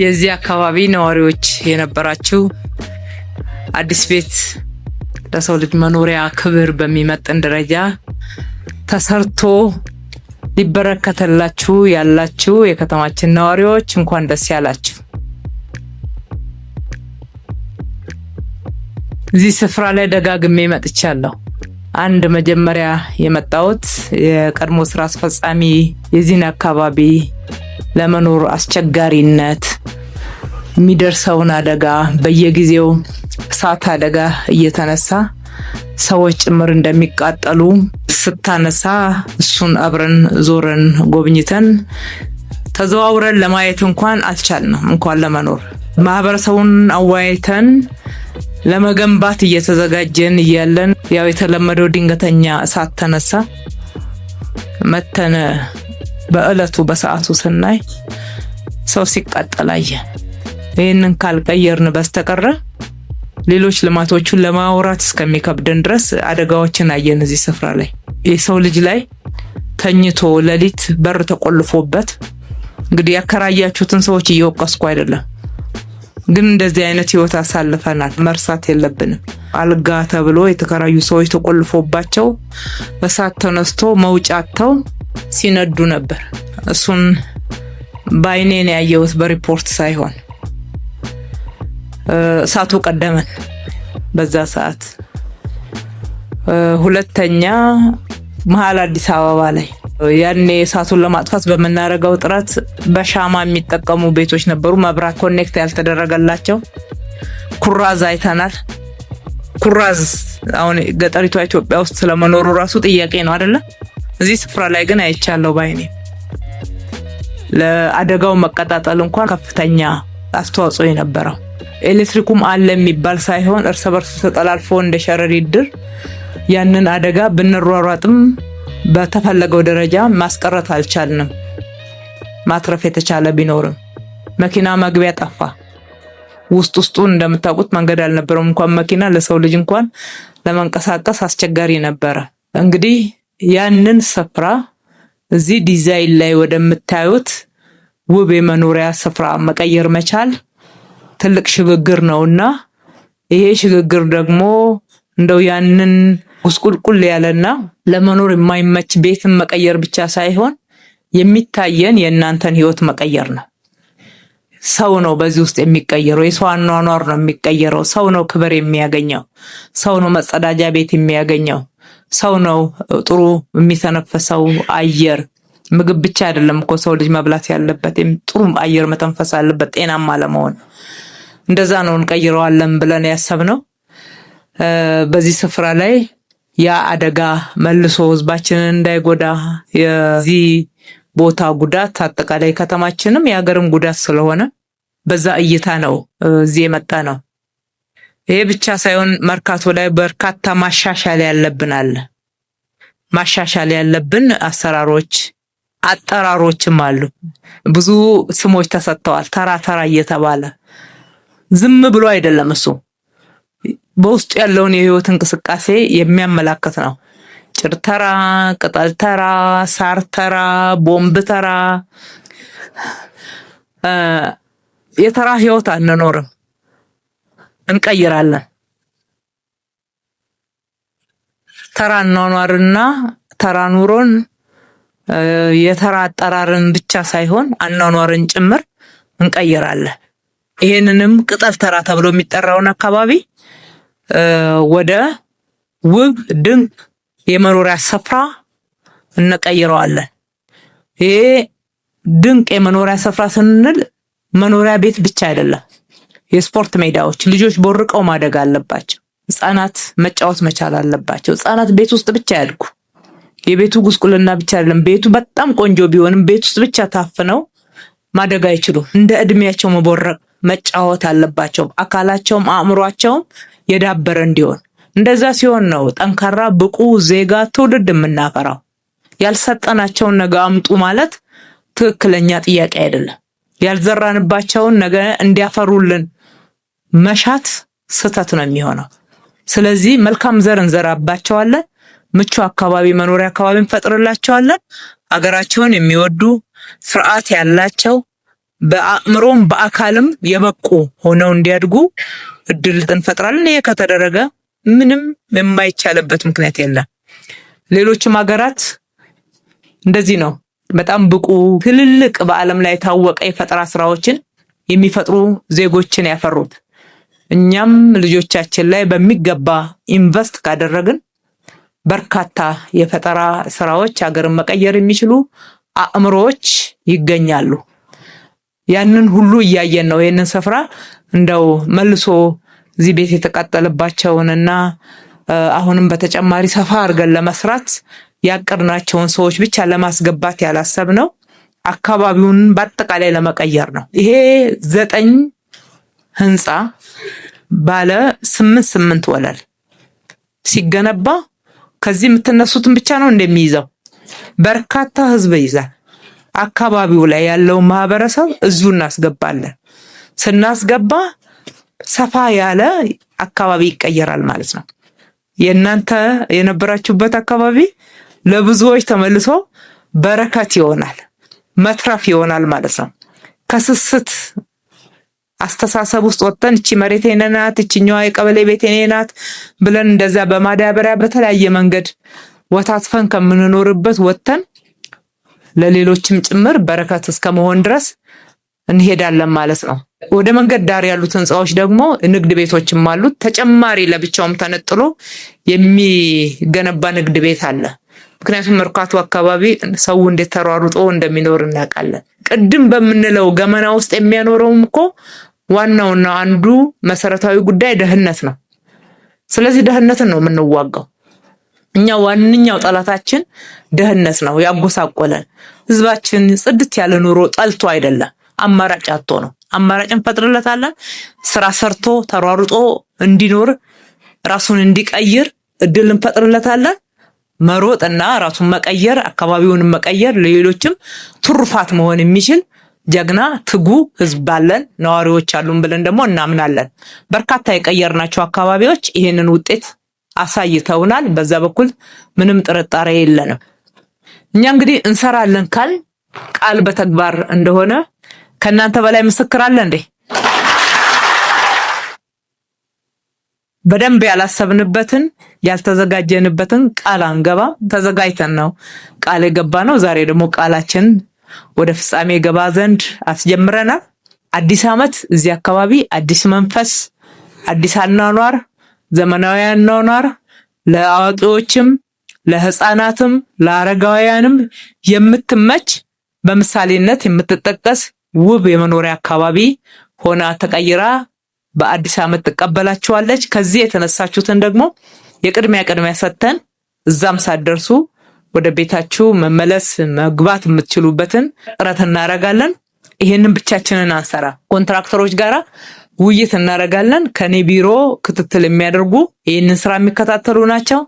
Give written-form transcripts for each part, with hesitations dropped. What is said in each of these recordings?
የዚህ አካባቢ ነዋሪዎች የነበራችሁ አዲስ ቤት ለሰው ልጅ መኖሪያ ክብር በሚመጥን ደረጃ ተሰርቶ ሊበረከተላችሁ ያላችሁ የከተማችን ነዋሪዎች እንኳን ደስ ያላችሁ። እዚህ ስፍራ ላይ ደጋግሜ መጥቻለሁ። አንድ መጀመሪያ የመጣሁት የቀድሞ ስራ አስፈጻሚ የዚህን አካባቢ ለመኖር አስቸጋሪነት የሚደርሰውን አደጋ በየጊዜው እሳት አደጋ እየተነሳ ሰዎች ጭምር እንደሚቃጠሉ ስታነሳ እሱን አብረን ዞረን ጎብኝተን ተዘዋውረን ለማየት እንኳን አልቻልንም፣ እንኳን ለመኖር። ማህበረሰቡን አወያይተን ለመገንባት እየተዘጋጀን እያለን ያው የተለመደው ድንገተኛ እሳት ተነሳ። መተን በእለቱ በሰዓቱ ስናይ ሰው ሲቃጠል አየን። ይህንን ካልቀየርን በስተቀር ሌሎች ልማቶቹን ለማውራት እስከሚከብደን ድረስ አደጋዎችን አየን። እዚህ ስፍራ ላይ የሰው ልጅ ላይ ተኝቶ ሌሊት በር ተቆልፎበት፣ እንግዲህ ያከራያችሁትን ሰዎች እየወቀስኩ አይደለም፣ ግን እንደዚህ አይነት ህይወት አሳልፈናል፣ መርሳት የለብንም። አልጋ ተብሎ የተከራዩ ሰዎች ተቆልፎባቸው እሳት ተነስቶ መውጫተው ሲነዱ ነበር። እሱን ባይኔን ያየሁት በሪፖርት ሳይሆን እሳቱ ቀደመን በዛ ሰዓት። ሁለተኛ መሀል አዲስ አበባ ላይ ያኔ እሳቱን ለማጥፋት በመናረጋው ጥረት በሻማ የሚጠቀሙ ቤቶች ነበሩ፣ መብራት ኮኔክት ያልተደረገላቸው። ኩራዝ አይተናል። ኩራዝ አሁን ገጠሪቷ ኢትዮጵያ ውስጥ ስለመኖሩ ራሱ ጥያቄ ነው አይደለ? እዚህ ስፍራ ላይ ግን አይቻለሁ ባይኔ። ለአደጋው መቀጣጠል እንኳን ከፍተኛ አስተዋጽኦ የነበረው ኤሌክትሪኩም አለ የሚባል ሳይሆን እርስ በርስ ተጠላልፎ እንደ ሸረሪት ድር ያንን አደጋ ብንሯሯጥም በተፈለገው ደረጃ ማስቀረት አልቻልንም። ማትረፍ የተቻለ ቢኖርም መኪና መግቢያ ጠፋ። ውስጡን እንደምታውቁት መንገድ አልነበረም። እንኳን መኪና ለሰው ልጅ እንኳን ለመንቀሳቀስ አስቸጋሪ ነበረ። እንግዲህ ያንን ስፍራ እዚህ ዲዛይን ላይ ወደምታዩት ውብ የመኖሪያ ስፍራ መቀየር መቻል ትልቅ ሽግግር ነውና ይሄ ሽግግር ደግሞ እንደው ያንን ጉስቁልቁል ያለና ለመኖር የማይመች ቤትን መቀየር ብቻ ሳይሆን የሚታየን የእናንተን ህይወት መቀየር ነው። ሰው ነው በዚህ ውስጥ የሚቀየረው፣ የሰው አኗኗር ነው የሚቀየረው። ሰው ነው ክብር የሚያገኘው፣ ሰው ነው መጸዳጃ ቤት የሚያገኘው፣ ሰው ነው ጥሩ የሚተነፈሰው አየር። ምግብ ብቻ አይደለም እኮ ሰው ልጅ መብላት ያለበት፣ ጥሩ አየር መተንፈስ አለበት ጤናማ ለመሆን። እንደዛ ነው እንቀይረዋለን ብለን ያሰብነው። በዚህ ስፍራ ላይ ያ አደጋ መልሶ ህዝባችንን እንዳይጎዳ የዚህ ቦታ ጉዳት አጠቃላይ ከተማችንም የሀገርም ጉዳት ስለሆነ በዛ እይታ ነው እዚህ የመጣ ነው። ይሄ ብቻ ሳይሆን መርካቶ ላይ በርካታ ማሻሻል ያለብን አለ። ማሻሻል ያለብን አሰራሮች፣ አጠራሮችም አሉ። ብዙ ስሞች ተሰጥተዋል ተራ እየተባለ ዝም ብሎ አይደለም። እሱ በውስጡ ያለውን የህይወት እንቅስቃሴ የሚያመላክት ነው። ጭር ተራ፣ ቅጠል ተራ፣ ሳር ተራ፣ ቦምብ ተራ። የተራ ህይወት አንኖርም፣ እንቀይራለን። ተራ አኗኗርና ተራ ኑሮን የተራ አጠራርን ብቻ ሳይሆን አኗኗርን ጭምር እንቀይራለን። ይሄንንም ቅጠል ተራ ተብሎ የሚጠራውን አካባቢ ወደ ውብ ድንቅ የመኖሪያ ስፍራ እንቀይረዋለን። ይሄ ድንቅ የመኖሪያ ስፍራ ስንል መኖሪያ ቤት ብቻ አይደለም። የስፖርት ሜዳዎች፣ ልጆች ቦርቀው ማደግ አለባቸው። ህፃናት መጫወት መቻል አለባቸው። ህፃናት ቤት ውስጥ ብቻ ያድጉ። የቤቱ ጉስቁልና ብቻ አይደለም። ቤቱ በጣም ቆንጆ ቢሆንም ቤት ውስጥ ብቻ ታፍነው ማደግ አይችሉም። እንደ እድሜያቸው መቦረቅ መጫወት አለባቸው። አካላቸውም አእምሯቸውም የዳበረ እንዲሆን። እንደዛ ሲሆን ነው ጠንካራ ብቁ ዜጋ ትውልድ የምናፈራው። ያልሰጠናቸውን ነገ አምጡ ማለት ትክክለኛ ጥያቄ አይደለም። ያልዘራንባቸውን ነገ እንዲያፈሩልን መሻት ስህተት ነው የሚሆነው። ስለዚህ መልካም ዘር እንዘራባቸዋለን። ምቹ አካባቢ መኖሪያ አካባቢ እንፈጥርላቸዋለን። ሀገራቸውን የሚወዱ ስርዓት ያላቸው በአእምሮም በአካልም የበቁ ሆነው እንዲያድጉ እድል እንፈጥራለን። ይሄ ከተደረገ ምንም የማይቻልበት ምክንያት የለም። ሌሎችም ሀገራት እንደዚህ ነው። በጣም ብቁ ትልልቅ በዓለም ላይ የታወቀ የፈጠራ ስራዎችን የሚፈጥሩ ዜጎችን ያፈሩት። እኛም ልጆቻችን ላይ በሚገባ ኢንቨስት ካደረግን በርካታ የፈጠራ ስራዎች ሀገርን መቀየር የሚችሉ አእምሮዎች ይገኛሉ። ያንን ሁሉ እያየን ነው። ይህንን ስፍራ እንደው መልሶ እዚህ ቤት የተቃጠለባቸውንና አሁንም በተጨማሪ ሰፋ አድርገን ለመስራት ያቀድናቸውን ሰዎች ብቻ ለማስገባት ያላሰብነው አካባቢውን በአጠቃላይ ለመቀየር ነው። ይሄ 9 ህንፃ ባለ 8 ወለል ሲገነባ ከዚህ የምትነሱትን ብቻ ነው እንደሚይዘው በርካታ ህዝብ ይዛል። አካባቢው ላይ ያለው ማህበረሰብ እዚሁ እናስገባለን። ስናስገባ ሰፋ ያለ አካባቢ ይቀየራል ማለት ነው። የእናንተ የነበራችሁበት አካባቢ ለብዙዎች ተመልሶ በረከት ይሆናል፣ መትረፍ ይሆናል ማለት ነው። ከስስት አስተሳሰብ ውስጥ ወጥተን እቺ መሬት የኔ ናት፣ እቺኛዋ የቀበሌ ቤት የኔ ናት ብለን እንደዛ በማዳበሪያ በተለያየ መንገድ ወታትፈን ከምንኖርበት ወጥተን ለሌሎችም ጭምር በረከት እስከመሆን ድረስ እንሄዳለን ማለት ነው። ወደ መንገድ ዳር ያሉት ህንፃዎች ደግሞ ንግድ ቤቶችም አሉት። ተጨማሪ ለብቻውም ተነጥሎ የሚገነባ ንግድ ቤት አለ። ምክንያቱም መርካቶ አካባቢ ሰው እንዴት ተሯሩጦ እንደሚኖር እናውቃለን። ቅድም በምንለው ገመና ውስጥ የሚያኖረውም እኮ ዋናውና አንዱ መሰረታዊ ጉዳይ ድህነት ነው። ስለዚህ ድህነትን ነው የምንዋጋው። እኛ ዋንኛው ጠላታችን ድህነት ነው ያጎሳቆለን። ህዝባችን ጽድት ያለ ኑሮ ጠልቶ አይደለም፣ አማራጭ አጥቶ ነው። አማራጭ እንፈጥርለታለን። ስራ ሰርቶ ተሯሩጦ እንዲኖር ራሱን እንዲቀይር እድል እንፈጥርለታለን። መሮጥና ራሱን መቀየር፣ አካባቢውን መቀየር፣ ለሌሎችም ትሩፋት መሆን የሚችል ጀግና ትጉ ህዝብ አለን፣ ነዋሪዎች አሉን ብለን ደግሞ እናምናለን። በርካታ የቀየርናቸው አካባቢዎች ይሄንን ውጤት አሳይተውናል። በዛ በኩል ምንም ጥርጣሬ የለንም። እኛ እንግዲህ እንሰራለን ካል ቃል በተግባር እንደሆነ ከናንተ በላይ ምስክር አለ እንዴ? በደንብ ያላሰብንበትን ያልተዘጋጀንበትን ቃል አንገባም። ተዘጋጅተን ነው ቃል የገባነው። ዛሬ ደግሞ ቃላችን ወደ ፍጻሜ ገባ ዘንድ አስጀምረናል። አዲስ ዓመት እዚህ አካባቢ አዲስ መንፈስ፣ አዲስ አኗኗር፣ ዘመናዊ አኗኗር ለአዋቂዎችም ለህፃናትም ለአረጋውያንም የምትመች በምሳሌነት የምትጠቀስ ውብ የመኖሪያ አካባቢ ሆና ተቀይራ በአዲስ ዓመት ትቀበላችኋለች። ከዚህ የተነሳችሁትን ደግሞ የቅድሚያ ሰጥተን እዛም ሳትደርሱ ወደ ቤታችሁ መመለስ መግባት የምትችሉበትን ጥረት እናደርጋለን። ይሄንን ብቻችንን አንሰራ። ኮንትራክተሮች ጋራ ውይይት እናደርጋለን። ከኔ ቢሮ ክትትል የሚያደርጉ ይህንን ስራ የሚከታተሉ ናቸው።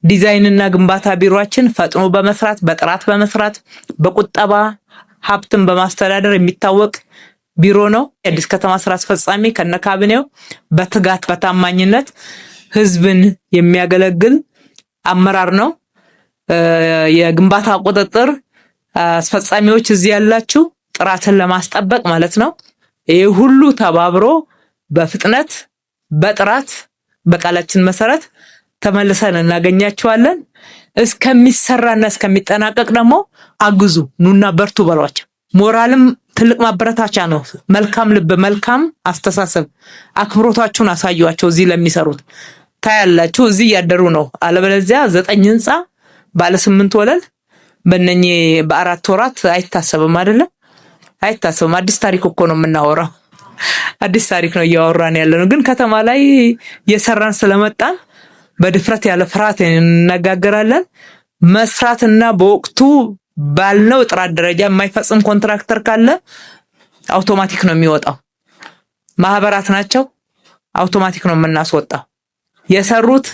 ዲዛይንና ግንባታ ቢሮአችን ፈጥኖ በመስራት በጥራት በመስራት በቁጠባ ሀብትን በማስተዳደር የሚታወቅ ቢሮ ነው። የአዲስ ከተማ ስራ አስፈጻሚ ከነካቢኔው በትጋት በታማኝነት ህዝብን የሚያገለግል አመራር ነው። የግንባታ ቁጥጥር አስፈጻሚዎች እዚህ ያላችሁ ጥራትን ለማስጠበቅ ማለት ነው። ይሄ ሁሉ ተባብሮ በፍጥነት በጥራት በቃላችን መሰረት ተመልሰን እናገኛቸዋለን። እስከሚሰራና እስከሚጠናቀቅ ደግሞ አግዙ፣ ኑና በርቱ በሏቸው። ሞራልም ትልቅ ማበረታቻ ነው። መልካም ልብ፣ መልካም አስተሳሰብ፣ አክብሮታችሁን አሳዩአቸው። እዚህ ለሚሰሩት ታያላችሁ፣ እዚህ እያደሩ ነው። አለበለዚያ 9 ህንፃ ባለ 8 ወለል በእነኚህ በ4 ወራት አይታሰብም አይደለም፣ አይታሰብም። አዲስ ታሪክ እኮ ነው የምናወራው፣ አዲስ ታሪክ ነው እያወራን ያለነው። ግን ከተማ ላይ የሰራን ስለመጣን በድፍረት ያለ ፍርሃት እንነጋገራለን። መስራትና በወቅቱ ባልነው ጥራት ደረጃ የማይፈጽም ኮንትራክተር ካለ አውቶማቲክ ነው የሚወጣው። ማህበራት ናቸው፣ አውቶማቲክ ነው የምናስወጣው። የሰሩት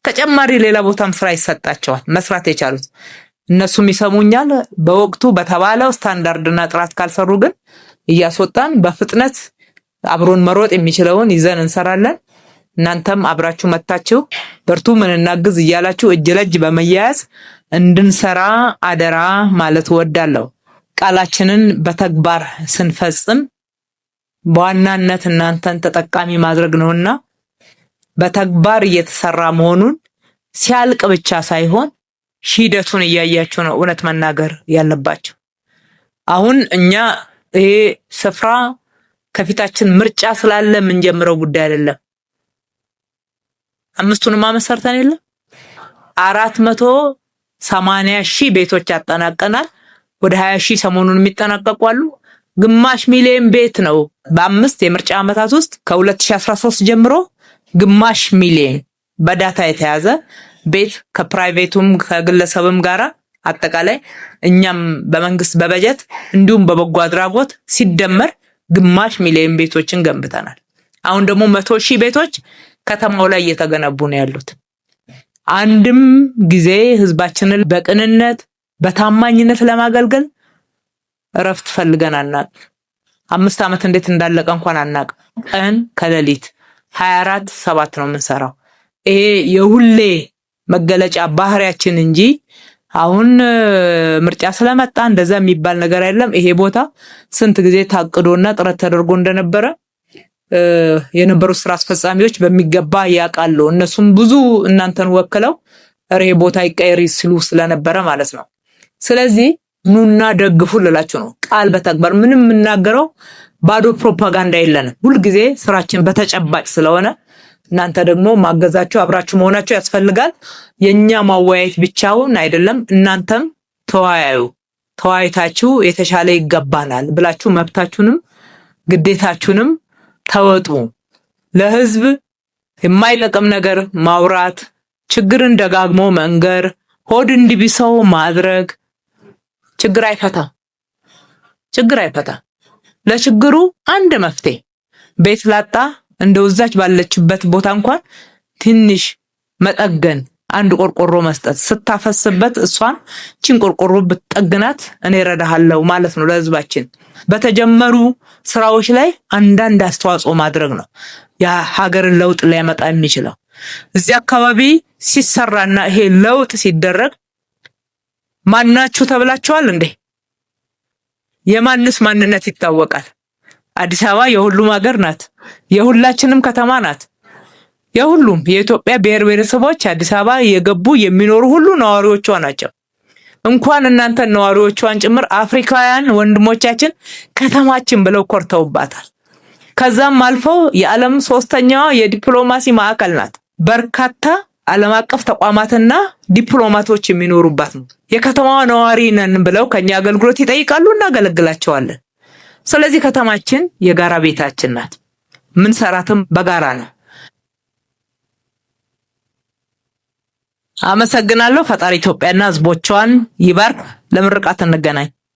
ተጨማሪ ሌላ ቦታም ስራ ይሰጣቸዋል። መስራት የቻሉት እነሱም ይሰሙኛል። በወቅቱ በተባለው ስታንዳርድና ጥራት ካልሰሩ ግን እያስወጣን በፍጥነት አብሮን መሮጥ የሚችለውን ይዘን እንሰራለን። እናንተም አብራችሁ መታችሁ በርቱ ምን እናግዝ እያላችሁ እጅ ለእጅ በመያያዝ እንድንሰራ አደራ ማለት ወዳለሁ። ቃላችንን በተግባር ስንፈጽም በዋናነት እናንተን ተጠቃሚ ማድረግ ነውና በተግባር እየተሰራ መሆኑን ሲያልቅ ብቻ ሳይሆን ሂደቱን እያያችሁ ነው እውነት መናገር ያለባችሁ። አሁን እኛ ይሄ ስፍራ ከፊታችን ምርጫ ስላለ የምንጀምረው ጉዳይ አይደለም። 5ቱንም አመሰርተን የለ 480,000 ቤቶች ያጠናቀናል። ወደ 20,000 ሰሞኑን የሚጠናቀቁ አሉ። ግማሽ ሚሊዮን ቤት ነው በ5 የምርጫ ዓመታት ውስጥ ከ2013 ጀምሮ ግማሽ ሚሊዮን በዳታ የተያዘ ቤት ከፕራይቬቱም ከግለሰብም ጋራ አጠቃላይ እኛም በመንግስት በበጀት እንዲሁም በበጎ አድራጎት ሲደመር ግማሽ ሚሊዮን ቤቶችን ገንብተናል። አሁን ደግሞ 100,000 ቤቶች ከተማው ላይ እየተገነቡ ነው ያሉት። አንድም ጊዜ ህዝባችንን በቅንነት በታማኝነት ለማገልገል እረፍት ፈልገን አናውቅም። 5 ዓመት እንዴት እንዳለቀ እንኳን አናውቅም። ቀን ከሌሊት 24/7 ነው የምንሰራው። ይሄ የሁሌ መገለጫ ባህሪያችን እንጂ አሁን ምርጫ ስለመጣ እንደዛ የሚባል ነገር አይደለም። ይሄ ቦታ ስንት ጊዜ ታቅዶና ጥረት ተደርጎ እንደነበረ የነበሩ ስራ አስፈጻሚዎች በሚገባ ያውቃሉ። እነሱም ብዙ እናንተን ወክለው ይሄ ቦታ ይቀየር ሲሉ ስለነበረ ማለት ነው። ስለዚህ ኑና ደግፉ ልላችሁ ነው። ቃል በተግባር ምንም የምናገረው ባዶ ፕሮፓጋንዳ የለንም። ሁል ጊዜ ስራችን በተጨባጭ ስለሆነ እናንተ ደግሞ ማገዛችሁ አብራችሁ መሆናችሁ ያስፈልጋል። የኛ ማወያየት ብቻውን አይደለም። እናንተም ተወያዩ። ተወያይታችሁ የተሻለ ይገባናል ብላችሁ መብታችሁንም ግዴታችሁንም ተወጡ። ለህዝብ የማይጠቅም ነገር ማውራት፣ ችግርን ደጋግሞ መንገር፣ ሆድ እንዲብሰው ማድረግ ችግር አይፈታም። ለችግሩ አንድ መፍትሄ ቤት ላጣ እንደውዛች ባለችበት ቦታ እንኳን ትንሽ መጠገን፣ አንድ ቆርቆሮ መስጠት፣ ስታፈስበት እሷን ቺን ቆርቆሮ ብትጠግናት እኔ እረዳሃለሁ ማለት ነው። ለህዝባችን በተጀመሩ ስራዎች ላይ አንዳንድ አስተዋጽኦ ማድረግ ነው የሀገርን ለውጥ ሊያመጣ የሚችለው። እዚህ አካባቢ ሲሰራና ይሄ ለውጥ ሲደረግ ማናችሁ ተብላችኋል እንዴ? የማንስ ማንነት ይታወቃል? አዲስ አበባ የሁሉም ሀገር ናት። የሁላችንም ከተማ ናት። የሁሉም የኢትዮጵያ ብሔር ብሔረሰቦች አዲስ አበባ የገቡ የሚኖሩ ሁሉ ነዋሪዎቿ ናቸው። እንኳን እናንተ ነዋሪዎቿን ጭምር አፍሪካውያን ወንድሞቻችን ከተማችን ብለው ኮርተውባታል። ከዛም አልፈው የዓለም 3ኛዋ የዲፕሎማሲ ማዕከል ናት። በርካታ ዓለም አቀፍ ተቋማትና ዲፕሎማቶች የሚኖሩባት ነው። የከተማዋ ነዋሪ ነን ብለው ከኛ አገልግሎት ይጠይቃሉ፣ እናገለግላቸዋለን። ስለዚህ ከተማችን የጋራ ቤታችን ናት። ምን ሰራትም በጋራ ነው። አመሰግናለሁ። ፈጣሪ ኢትዮጵያና ሕዝቦቿን ይባርክ። ለምርቃት እንገናኝ።